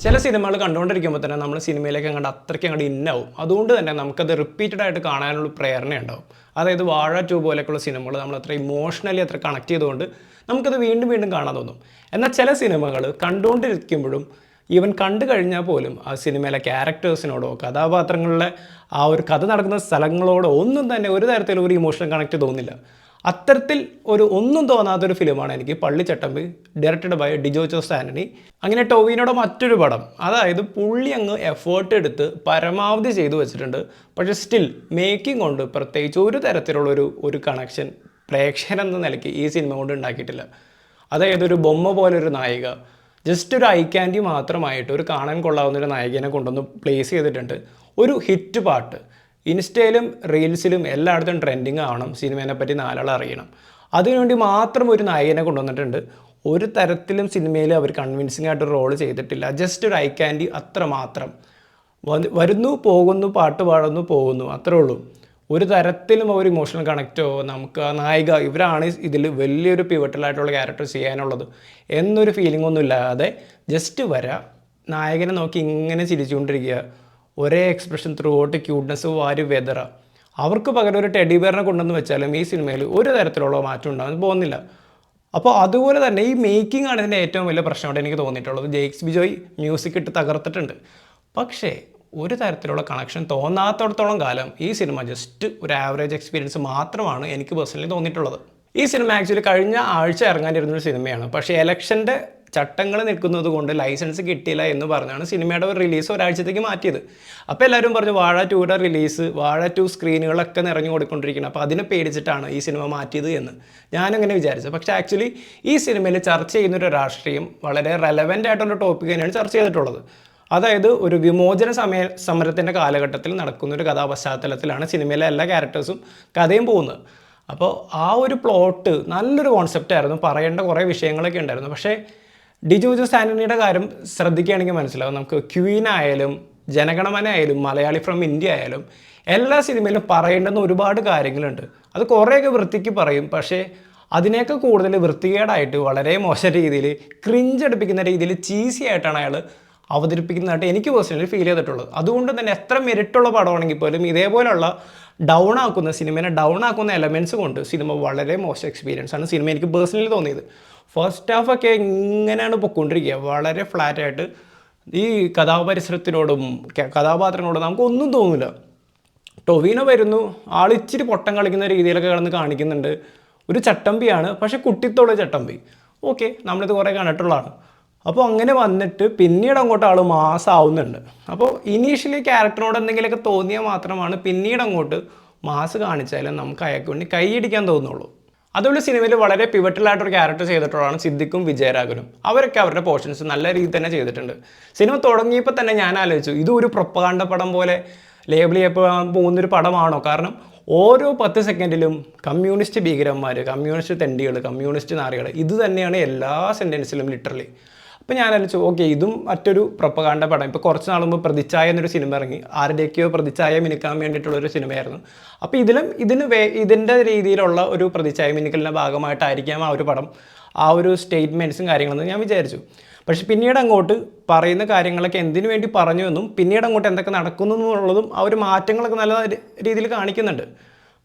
ചില സിനിമകൾ കണ്ടുകൊണ്ടിരിക്കുമ്പോൾ തന്നെ നമ്മൾ സിനിമയിലേക്ക് അത്രയ്ക്ക് അങ്ങോട്ട് ഇന്നാവും. അതുകൊണ്ട് തന്നെ നമുക്കത് റിപ്പീറ്റഡ് ആയിട്ട് കാണാനുള്ള പ്രേരണയുണ്ടാവും. അതായത് വാഴ 2 പോലെയൊക്കെയുള്ള സിനിമകൾ നമ്മൾ അത്ര ഇമോഷണലി അത്ര കണക്ട് ചെയ്തുകൊണ്ട് നമുക്കത് വീണ്ടും വീണ്ടും കാണാൻ തോന്നും. എന്നാൽ ചില സിനിമകൾ കണ്ടുകൊണ്ടിരിക്കുമ്പോഴും ഈവൻ കണ്ടു കഴിഞ്ഞാൽ പോലും ആ സിനിമയിലെ ക്യാരക്ടേഴ്സിനോടോ കഥാപാത്രങ്ങളിലെ ആ ഒരു കഥ നടക്കുന്ന സ്ഥലങ്ങളോടോ ഒന്നും തന്നെ ഒരു തരത്തിലും ഒരു ഇമോഷണൽ കണക്ട് തോന്നില്ല. അത്തരത്തിൽ ഒന്നും തോന്നാത്തൊരു ഫിലിമാണ് എനിക്ക് പള്ളിച്ചട്ടമ്പി, ഡയറക്റ്റഡ് ബൈ ഡിജോ ജോസ് ആൻ്റണി. അങ്ങനെ ടോവിനോയുടെ മറ്റൊരു പടം, അതായത് പുള്ളി അങ്ങ് എഫേർട്ട് എടുത്ത് പരമാവധി ചെയ്തു വെച്ചിട്ടുണ്ട്. പക്ഷേ സ്റ്റിൽ മേക്കിംഗ് കൊണ്ട് പ്രത്യേകിച്ച് ഒരു തരത്തിലുള്ള ഒരു കണക്ഷൻ പ്രേക്ഷകരെന്ന നിലയ്ക്ക് ഈ സിനിമ കൊണ്ട് ഉണ്ടാക്കിയിട്ടില്ല. അതായത് ഒരു ബൊമ്മ പോലൊരു നായിക, ജസ്റ്റ് ഒരു ഐ ക്യാൻഡി മാത്രമായിട്ട് ഒരു കാണാൻ കൊള്ളാവുന്ന ഒരു നായികനെ കൊണ്ടൊന്ന് പ്ലേസ് ചെയ്തിട്ടുണ്ട്. ഒരു ഹിറ്റ് പാട്ട് ഇൻസ്റ്റയിലും റീൽസിലും എല്ലായിടത്തും ട്രെൻഡിങ് ആവണം, സിനിമേനെ പറ്റി നാലാൾ അറിയണം. അതിനുവേണ്ടി മാത്രം ഒരു നായകനെ കൊണ്ടുവന്നിട്ടുണ്ട്. ഒരു തരത്തിലും സിനിമയിൽ അവർ കൺവിൻസിംഗ് ആയിട്ട് റോൾ ചെയ്തിട്ടില്ല. ജസ്റ്റ് ഒരു ഐ ക്യാൻഡി അത്ര മാത്രം. വരുന്നു പോകുന്നു, പാട്ട് പാടുന്നു പോകുന്നു, അത്രേ ഉള്ളൂ. ഒരു തരത്തിലും ഒരു ഇമോഷണൽ കണക്റ്റോ നമുക്ക് ആ നായിക ഇവരാണ് ഇതിൽ വലിയൊരു പിവറ്റലായിട്ടുള്ള ക്യാരക്ടർ ചെയ്യാനുള്ളത് എന്നൊരു ഫീലിംഗ് ഒന്നും ഇല്ലാതെ ജസ്റ്റ് വരാം, നായകനെ നോക്കി ഇങ്ങനെ ചിരിച്ചുകൊണ്ടിരിക്കുക, ഒരേ എക്സ്പ്രഷൻ ത്രൂ ഔട്ട്, ക്യൂട്ട്നെസ് വാരി വെതറ. അവർക്ക് പകരം ഒരു ടെഡി ബെയറിനെ കൊണ്ടുവന്ന് വെച്ചാലും ഈ സിനിമയിൽ ഒരു തരത്തിലുള്ള മാറ്റം ഉണ്ടാകാൻ പോകുന്നില്ല. അപ്പോൾ അതുപോലെ തന്നെ ഈ മേക്കിംഗ് ആണ് ഇതിൻ്റെ ഏറ്റവും വലിയ പ്രശ്നമായിട്ട് എനിക്ക് തോന്നിയിട്ടുള്ളത്. ജെയ്ക്സ് ബിജോയ് മ്യൂസിക് ഇട്ട് തകർത്തിട്ടുണ്ട്. പക്ഷേ ഒരു തരത്തിലുള്ള കണക്ഷൻ തോന്നാത്തടത്തോളം കാലം ഈ സിനിമ ജസ്റ്റ് ഒരു ആവറേജ് എക്സ്പീരിയൻസ് മാത്രമാണ് എനിക്ക് പേഴ്സണലി തോന്നിയിട്ടുള്ളത്. ഈ സിനിമ ആക്ച്വലി കഴിഞ്ഞ ആഴ്ച ഇറങ്ങാനിരുന്നൊരു സിനിമയാണ്. പക്ഷേ ഇലക്ഷൻ്റെ ചട്ടങ്ങൾ നിൽക്കുന്നത് കൊണ്ട് ലൈസൻസ് കിട്ടിയില്ല എന്ന് പറഞ്ഞാണ് സിനിമയുടെ ഒരു റിലീസ് ഒരാഴ്ചത്തേക്ക് മാറ്റിയത്. അപ്പോൾ എല്ലാവരും പറഞ്ഞു വാഴ 2യുടെ റിലീസ്, വാഴ 2 സ്ക്രീനുകളൊക്കെ നിറഞ്ഞു കൊടുക്കൊണ്ടിരിക്കണം, അപ്പോൾ അതിനെ പേടിച്ചിട്ടാണ് ഈ സിനിമ മാറ്റിയത് എന്ന് ഞാനങ്ങനെ വിചാരിച്ചു. പക്ഷേ ആക്ച്വലി ഈ സിനിമയിൽ ചർച്ച ചെയ്യുന്നൊരു രാഷ്ട്രീയം വളരെ റെലവൻ്റ് ആയിട്ടുള്ള ടോപ്പിക് തന്നെയാണ് ചർച്ച ചെയ്തിട്ടുള്ളത്. അതായത് ഒരു വിമോചന സമരത്തിൻ്റെ കാലഘട്ടത്തിൽ നടക്കുന്നൊരു കഥാപശ്ചാത്തലത്തിലാണ് സിനിമയിലെ എല്ലാ ക്യാരക്ടേഴ്സും കഥയും പോകുന്നത്. അപ്പോൾ ആ ഒരു പ്ലോട്ട് നല്ലൊരു കോൺസെപ്റ്റായിരുന്നു, പറയേണ്ട കുറേ വിഷയങ്ങളൊക്കെ ഉണ്ടായിരുന്നു. പക്ഷേ ഡിജോ ജോസ് ആൻ്റണിയുടെ കാര്യം ശ്രദ്ധിക്കുകയാണെങ്കിൽ മനസ്സിലാവും. നമുക്ക് ക്വീൻ ആയാലും ജനഗണമന ആയാലും മലയാളി ഫ്രം ഇന്ത്യ ആയാലും എല്ലാ സിനിമയിലും പറയേണ്ടുന്ന ഒരുപാട് കാര്യങ്ങളുണ്ട്. അത് കുറേയൊക്കെ വൃത്തിക്ക് പറയും, പക്ഷേ അതിനേക്കാൾ കൂടുതൽ വൃത്തികേടായിട്ട് വളരെ മോശം രീതിയിൽ ക്രിഞ്ച് അടുപ്പിക്കുന്ന രീതിയിൽ ചീസി ആയിട്ടാണ് അയാൾ അവതരിപ്പിക്കുന്നതായിട്ട് എനിക്ക് പേഴ്സണലി ഫീൽ ചെയ്തിട്ടുള്ളത്. അതുകൊണ്ട് തന്നെ എത്ര മെരിറ്റുള്ള പടമാണെങ്കിൽ പോലും ഇതേപോലുള്ള സിനിമേനെ ഡൗൺ ആക്കുന്ന എലമെൻറ്റ്സ് കൊണ്ട് സിനിമ വളരെ മോശം എക്സ്പീരിയൻസ് ആണ് സിനിമ എനിക്ക് പേഴ്സണലി തോന്നിയത്. ഫസ്റ്റ് ഹാഫൊക്കെ ഇങ്ങനെയാണ് പൊയ്ക്കൊണ്ടിരിക്കുക, വളരെ ഫ്ലാറ്റായിട്ട്. ഈ കഥാപരിസരത്തിനോടും കഥാപാത്രങ്ങളോടും നമുക്കൊന്നും തോന്നില്ല. ടൊവിനോ വരുന്നു, ആളിച്ചിരി പൊട്ടം കളിക്കുന്ന രീതിയിലൊക്കെ കിടന്ന് കാണിക്കുന്നുണ്ട്. ഒരു ചട്ടമ്പിയാണ്, പക്ഷേ കുട്ടിത്തോളം ചട്ടമ്പി. ഓക്കെ, നമ്മളിത് കുറേ കണ്ടിട്ടുള്ളതാണ്. അപ്പോൾ അങ്ങനെ വന്നിട്ട് പിന്നീട് അങ്ങോട്ട് ആൾ മാസ്സാവുന്നുണ്ട്. അപ്പോൾ ഇനീഷ്യലി ക്യാരക്ടറിനോട് എന്തെങ്കിലുമൊക്കെ തോന്നിയാൽ മാത്രമാണ് പിന്നീട് അങ്ങോട്ട് മാസ് കാണിച്ചാലും നമുക്ക് അയാൾക്ക് വേണ്ടി കൈയടിക്കാൻ തോന്നുള്ളൂ. അതുകൊണ്ട് സിനിമയിൽ വളരെ പിവറ്റലായിട്ടൊരു ക്യാരക്ടർ ചെയ്തിട്ടുള്ളതാണ് സിദ്ദിഖും വിജയരാഘവനും. അവരൊക്കെ അവരുടെ പോർഷൻസ് നല്ല രീതിയിൽ തന്നെ ചെയ്തിട്ടുണ്ട്. സിനിമ തുടങ്ങിയപ്പോൾ തന്നെ ഞാൻ ആലോചിച്ചു, ഇതൊരു പ്രൊപ്പഗാണ്ട പടം പോലെ ലേബിൾ ചെയ്യപ്പെടാൻ പോകുന്നൊരു പടമാണോ? കാരണം ഓരോ 10 സെക്കൻഡിലും കമ്മ്യൂണിസ്റ്റ് ഭീകരന്മാർ, കമ്മ്യൂണിസ്റ്റ് തെണ്ടികൾ, കമ്മ്യൂണിസ്റ്റ് നാറികൾ, ഇത് തന്നെയാണ് എല്ലാ സെൻറ്റൻസിലും ലിറ്ററലി. അപ്പോൾ ഞാൻ ആലോചിച്ചു, ഓക്കെ, ഇതും മറ്റൊരു പ്രൊപ്പഗാണ്ട പടം. ഇപ്പോൾ കുറച്ച് നാൾ മുമ്പ് പ്രതിച്ഛായ എന്നൊരു സിനിമ ഇറങ്ങി, ആരുടെയൊക്കെയോ പ്രതിച്ഛായ മിനുക്കാൻ വേണ്ടിയിട്ടുള്ളൊരു സിനിമയായിരുന്നു. അപ്പോൾ ഇതിൻ്റെ രീതിയിലുള്ള ഒരു പ്രതിച്ഛായ മിനുക്കലിൻ്റെ ഭാഗമായിട്ടായിരിക്കാം ആ ഒരു പടം, ആ ഒരു സ്റ്റേറ്റ്മെൻറ്റ്സും കാര്യങ്ങളെന്ന് ഞാൻ വിചാരിച്ചു. പക്ഷെ പിന്നീട് അങ്ങോട്ട് പറയുന്ന കാര്യങ്ങളൊക്കെ എന്തിനു വേണ്ടി പറഞ്ഞു എന്നും പിന്നീട് അങ്ങോട്ട് എന്തൊക്കെ നടക്കുന്നു എന്നുള്ളതും ആ ഒരു മാറ്റങ്ങളൊക്കെ നല്ല രീതിയിൽ കാണിക്കുന്നുണ്ട്.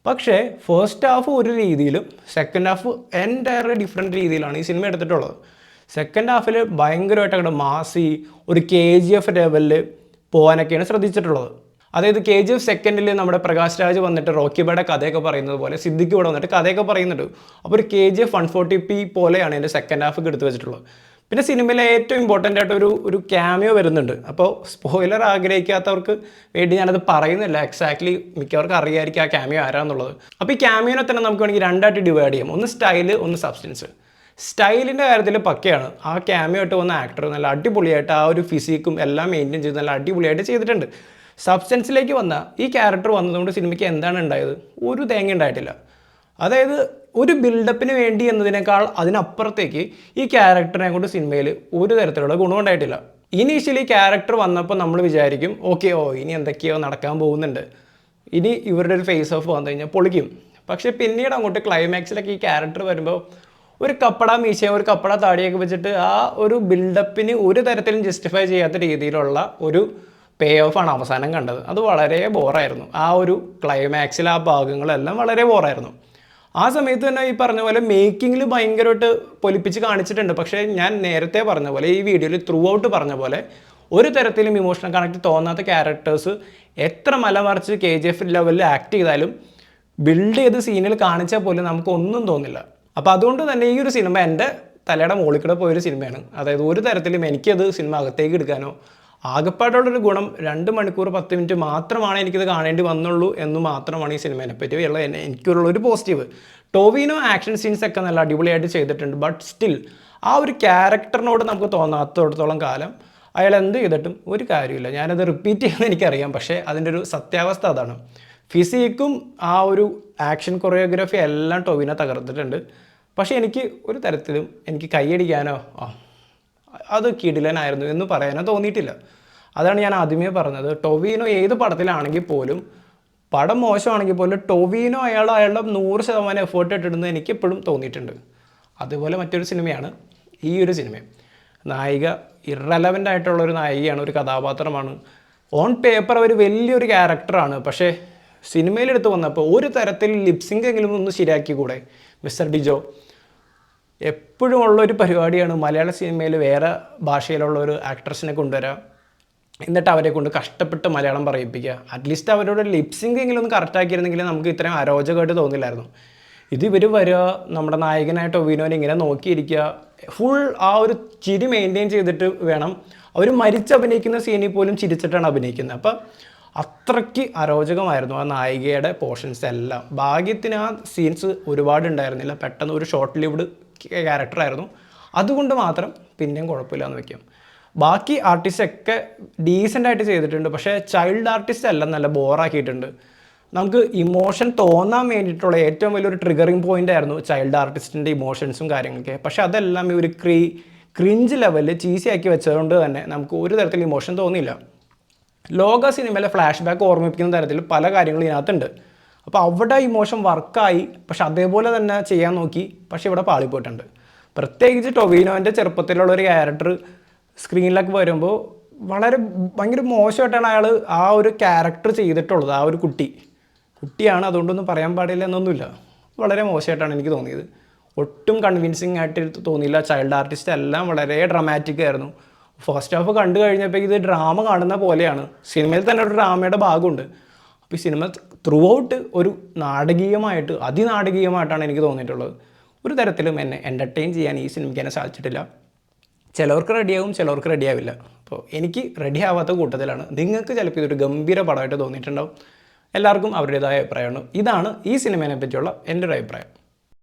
പക്ഷേ ഫസ്റ്റ് ഹാഫ് ഒരു രീതിയിലും സെക്കൻഡ് ഹാഫ് എൻ്റയർലി ഡിഫറെൻറ്റ് രീതിയിലാണ് ഈ സിനിമ എടുത്തിട്ടുള്ളത്. സെക്കൻഡ് ഹാഫിൽ ഭയങ്കരമായിട്ട് അങ്ങോട്ട് മാസി ഒരു KGF ലെവലിൽ പോകാനൊക്കെയാണ് ശ്രദ്ധിച്ചിട്ടുള്ളത്. അതായത് KGF സെക്കൻഡിൽ നമ്മുടെ പ്രകാശ് രാജ് വന്നിട്ട് റോക്കിബയുടെ കഥയൊക്കെ പറയുന്നത് പോലെ സിദ്ദിഖ് ഇവിടെ വന്നിട്ട് കഥയൊക്കെ പറയുന്നുണ്ട്. അപ്പോൾ ഒരു KGF 140p പോലെയാണ് എൻ്റെ സെക്കൻഡ് ഹാഫ് എടുത്ത് വെച്ചിട്ടുള്ളത്. പിന്നെ സിനിമയിലെ ഏറ്റവും ഇമ്പോർട്ടൻ്റ് ആയിട്ട് ഒരു ക്യാമിയോ വരുന്നുണ്ട്. അപ്പോൾ സ്പോയിലർ ആഗ്രഹിക്കാത്തവർക്ക് വേണ്ടി ഞാനത് പറയുന്നില്ല, എക്സാക്ട്ലി മിക്കവർക്ക് അറിയാമായിരിക്കും ആ ക്യാമിയോ ആരാന്നുള്ളത്. അപ്പോൾ ഈ ക്യാമിയോനെ തന്നെ നമുക്ക് വേണമെങ്കിൽ രണ്ടായിട്ട് ഡിവൈഡ് ചെയ്യാം, ഒന്ന് സ്റ്റൈല്, ഒന്ന് സബ്സ്റ്റൻസ്. സ്റ്റൈലിൻ്റെ കാര്യത്തിൽ പക്കയാണ്. ആ ക്യാമിയോ ആയിട്ട് വന്ന ആക്ടർ നല്ല അടിപൊളിയായിട്ട് ആ ഒരു ഫിസിക്കും എല്ലാം മെയിൻറ്റെയിൻ ചെയ്ത് നല്ല അടിപൊളിയായിട്ട് ചെയ്തിട്ടുണ്ട്. സബ്സ്റ്റൻസിലേക്ക് വന്ന ഈ ക്യാരക്ടർ വന്നതുകൊണ്ട് സിനിമയ്ക്ക് എന്താണ് ഉണ്ടായത്? ഒരു തേങ്ങ ഉണ്ടായിട്ടില്ല. അതായത് ഒരു ബിൽഡപ്പിന് വേണ്ടി എന്നതിനേക്കാൾ അതിനപ്പുറത്തേക്ക് ഈ ക്യാരക്ടറിനെ കൊണ്ട് സിനിമയിൽ ഒരു തരത്തിലുള്ള ഗുണമുണ്ടായിട്ടില്ല. ഇനീഷ്യലി ക്യാരക്ടർ വന്നപ്പോൾ നമ്മൾ വിചാരിക്കും, ഓക്കെ, ഇനി എന്തൊക്കെയോ നടക്കാൻ പോകുന്നുണ്ട്, ഇനി ഇവരുടെ ഒരു ഫേസ് ഓഫ് വന്നു കഴിഞ്ഞാൽ പൊളിക്കും. പക്ഷേ പിന്നീട് അങ്ങോട്ട് ക്ലൈമാക്സിലൊക്കെ ഈ ക്യാരക്ടർ വരുമ്പോൾ ഒരു കപ്പട മീശയും ഒരു കപ്പട താടിയൊക്കെ വെച്ചിട്ട് ആ ഒരു ബിൽഡപ്പിന് ഒരു തരത്തിലും ജസ്റ്റിഫൈ ചെയ്യാത്ത രീതിയിലുള്ള ഒരു പേ ഓഫാണ് അവസാനം കണ്ടത്. അത് വളരെ ബോറായിരുന്നു. ആ ഒരു ക്ലൈമാക്സിൽ ആ ഭാഗങ്ങളെല്ലാം വളരെ ബോറായിരുന്നു. ആ സമയത്ത് തന്നെ ഈ പറഞ്ഞ പോലെ മേക്കിങ്ങിൽ ഭയങ്കരമായിട്ട് പൊലിപ്പിച്ച് കാണിച്ചിട്ടുണ്ട്. പക്ഷേ ഞാൻ നേരത്തെ പറഞ്ഞ പോലെ ഈ വീഡിയോയിൽ ത്രൂ ഔട്ട് പറഞ്ഞ പോലെ ഒരു തരത്തിലും ഇമോഷണൽ കണക്ട് തോന്നാത്ത ക്യാരക്ടേഴ്സ് എത്ര മലമറിച്ച് KGF ലെവലിൽ ആക്ട് ചെയ്താലും ബിൽഡ് ചെയ്ത് സീനിൽ കാണിച്ചാൽ പോലും നമുക്ക് ഒന്നും തോന്നില്ല. അപ്പോൾ അതുകൊണ്ട് തന്നെ ഈ ഒരു സിനിമ എൻ്റെ തലയുടെ മുകളിൽ കൂടെ പോയൊരു സിനിമയാണ്. അതായത് ഒരു തരത്തിലും എനിക്കത് സിനിമ അകത്തേക്ക് എടുക്കാനോ, ആകെപ്പാടുള്ളൊരു ഗുണം 2 മണിക്കൂർ 10 മിനിറ്റ് മാത്രമാണ് എനിക്കിത് കാണേണ്ടി വന്നുള്ളൂ എന്ന് മാത്രമാണ് ഈ സിനിമയെ പറ്റിയുള്ള എനിക്കുള്ള ഒരു പോസിറ്റീവ്. ടോവിനോ ആക്ഷൻ സീൻസ് ഒക്കെ നല്ല അടിപൊളിയായിട്ട് ചെയ്തിട്ടുണ്ട്. ബട്ട് സ്റ്റിൽ ആ ഒരു ക്യാരക്ടറിനോട് നമുക്ക് തോന്നാത്തടത്തോളം കാലം അയാൾ എന്ത് ചെയ്തിട്ടും ഒരു കാര്യമില്ല. ഞാനത് റിപ്പീറ്റ് ചെയ്യുന്നത് എനിക്കറിയാം, പക്ഷേ അതിൻ്റെ ഒരു സത്യാവസ്ഥ അതാണ്. ഫിസിക്കും ആ ഒരു ആക്ഷൻ കൊറിയോഗ്രാഫി എല്ലാം ടോവിനോ തകർത്തിട്ടുണ്ട്. പക്ഷേ എനിക്ക് ഒരു തരത്തിലും എനിക്ക് കൈയടിക്കാനോ അത് കിടിലനായിരുന്നു എന്ന് പറയാനോ തോന്നിയിട്ടില്ല. അതാണ് ഞാൻ ആദ്യമേ പറഞ്ഞത്. ടോവിനോ ഏത് പടത്തിലാണെങ്കിൽ പോലും, പടം മോശമാണെങ്കിൽ പോലും ടോവിനോ അയാളുടെ 100% എഫേർട്ട് ഇട്ടിടുന്നത് എനിക്ക് എപ്പോഴും തോന്നിയിട്ടുണ്ട്. അതുപോലെ മറ്റൊരു സിനിമയാണ് ഈ ഒരു സിനിമ. നായിക ഇറലവൻ്റ് ആയിട്ടുള്ളൊരു നായികയാണ്, ഒരു കഥാപാത്രമാണ്. ഓൺ പേപ്പർ അവർ വലിയൊരു ക്യാരക്ടറാണ്. പക്ഷേ സിനിമയിലെടുത്ത് വന്നപ്പോൾ ഒരു തരത്തിൽ ലിപ്സിങ്ക് എങ്കിലും ഒന്ന് ശരിയാക്കിക്കൂടെ? മിസ്റ്റർ ഡിജോ എപ്പോഴും ഉള്ളൊരു പരിപാടിയാണ് മലയാള സിനിമയിൽ വേറെ ഭാഷയിലുള്ള ഒരു ആക്ട്രസിനെ കൊണ്ടുവരാം, എന്നിട്ട് അവരെ കൊണ്ട് കഷ്ടപ്പെട്ട് മലയാളം പറയിപ്പിക്കുക. അറ്റ്ലീസ്റ്റ് അവരോട് ലിപ്സിങ്ക് എങ്കിലും ഒന്ന് കറക്റ്റാക്കിയിരുന്നെങ്കിൽ നമുക്ക് ഇത്രയും അരോചകമായിട്ട് തോന്നില്ലായിരുന്നു. ഇത് ഇവർ വരിക, നമ്മുടെ നായകനായ ടോവിനോനെ ഇങ്ങനെ നോക്കിയിരിക്കുക, ഫുൾ ആ ഒരു ചിരി മെയിൻറ്റെയിൻ ചെയ്തിട്ട് വേണം. അവർ അഭിനയിക്കുന്ന സീനിൽ പോലും ചിരിച്ചിട്ടാണ് അഭിനയിക്കുന്നത്. അപ്പം അത്രയ്ക്ക് അരോചകമായിരുന്നു ആ നായികയുടെ പോർഷൻസ് എല്ലാം. ഭാഗ്യത്തിന് ആ സീൻസ് ഒരുപാട് ഉണ്ടായിരുന്നില്ല, പെട്ടെന്ന് ഒരു ഷോർട്ട് ലിവ്ഡ് ക്യാരക്ടറായിരുന്നു. അതുകൊണ്ട് മാത്രം പിന്നെയും കുഴപ്പമില്ല എന്ന് വെക്കാം. ബാക്കി ആർട്ടിസ്റ്റൊക്കെ ഡീസൻ്റായിട്ട് ചെയ്തിട്ടുണ്ട്. പക്ഷേ ചൈൽഡ് ആർട്ടിസ്റ്റ് എല്ലാം നല്ല ബോറാക്കിയിട്ടുണ്ട്. നമുക്ക് ഇമോഷൻ തോന്നാൻ വേണ്ടിയിട്ടുള്ള ഏറ്റവും വലിയൊരു ട്രിഗറിങ് പോയിൻ്റ് ആയിരുന്നു ചൈൽഡ് ആർട്ടിസ്റ്റിൻ്റെ ഇമോഷൻസും കാര്യങ്ങളൊക്കെ. പക്ഷേ അതെല്ലാം ഈ ഒരു ക്രിഞ്ച് ലെവലിൽ ചീസിയാക്കി വെച്ചതുകൊണ്ട് തന്നെ നമുക്ക് ഒരു തരത്തിൽ ഇമോഷൻ തോന്നിയില്ല. ലോക സിനിമയിലെ ഫ്ലാഷ് ബാക്ക് ഓർമ്മിപ്പിക്കുന്ന തരത്തിൽ പല കാര്യങ്ങളും ഇതിനകത്തുണ്ട്. അപ്പോൾ അവിടെ ഇമോഷൻ വർക്കായി, പക്ഷെ അതേപോലെ തന്നെ ചെയ്യാൻ നോക്കി, പക്ഷെ ഇവിടെ പാളിപ്പോയിട്ടുണ്ട്. പ്രത്യേകിച്ച് ടൊവിനോൻ്റെ ചെറുപ്പത്തിലുള്ള ഒരു ക്യാരക്ടർ സ്ക്രീനിലൊക്കെ വരുമ്പോൾ ഭയങ്കര മോശമായിട്ടാണ് അയാൾ ആ ഒരു ക്യാരക്ടർ ചെയ്തിട്ടുള്ളത്. ആ ഒരു കുട്ടിയാണ്, അതുകൊണ്ടൊന്നും പറയാൻ പാടില്ല എന്നൊന്നുമില്ല. വളരെ മോശമായിട്ടാണ് എനിക്ക് തോന്നിയത്. ഒട്ടും കൺവിൻസിങ് ആയിട്ട് തോന്നിയില്ല. ചൈൽഡ് ആർട്ടിസ്റ്റ് എല്ലാം വളരെ ഡ്രമാറ്റിക് ആയിരുന്നു. ഫസ്റ്റ് ഹാഫ് കണ്ടു കഴിഞ്ഞപ്പോൾ ഇത് ഡ്രാമ കാണുന്ന പോലെയാണ്. സിനിമയിൽ തന്നെ ഒരു ഡ്രാമയുടെ ഭാഗമുണ്ട്. അപ്പോൾ ഈ സിനിമ ത്രൂ ഔട്ട് ഒരു അതിനാടകീയമായിട്ടാണ് എനിക്ക് തോന്നിയിട്ടുള്ളത്. ഒരു തരത്തിലും എന്നെ എൻ്റർടൈൻ ചെയ്യാൻ ഈ സിനിമയ്ക്ക് എന്നെ സാധിച്ചിട്ടില്ല. ചിലവർക്ക് റെഡിയാവും, ചിലവർക്ക് റെഡിയാവില്ല. അപ്പോൾ എനിക്ക് റെഡി ആവാത്ത കൂട്ടത്തിലാണ്. നിങ്ങൾക്ക് ചിലപ്പോൾ ഇതൊരു ഗംഭീര പടമായിട്ട് തോന്നിയിട്ടുണ്ടാവും. എല്ലാവർക്കും അവരുടേതായ അഭിപ്രായമാണ്. ഇതാണ് ഈ സിനിമയെ പറ്റിയുള്ള എൻ്റെ ഒരു അഭിപ്രായം.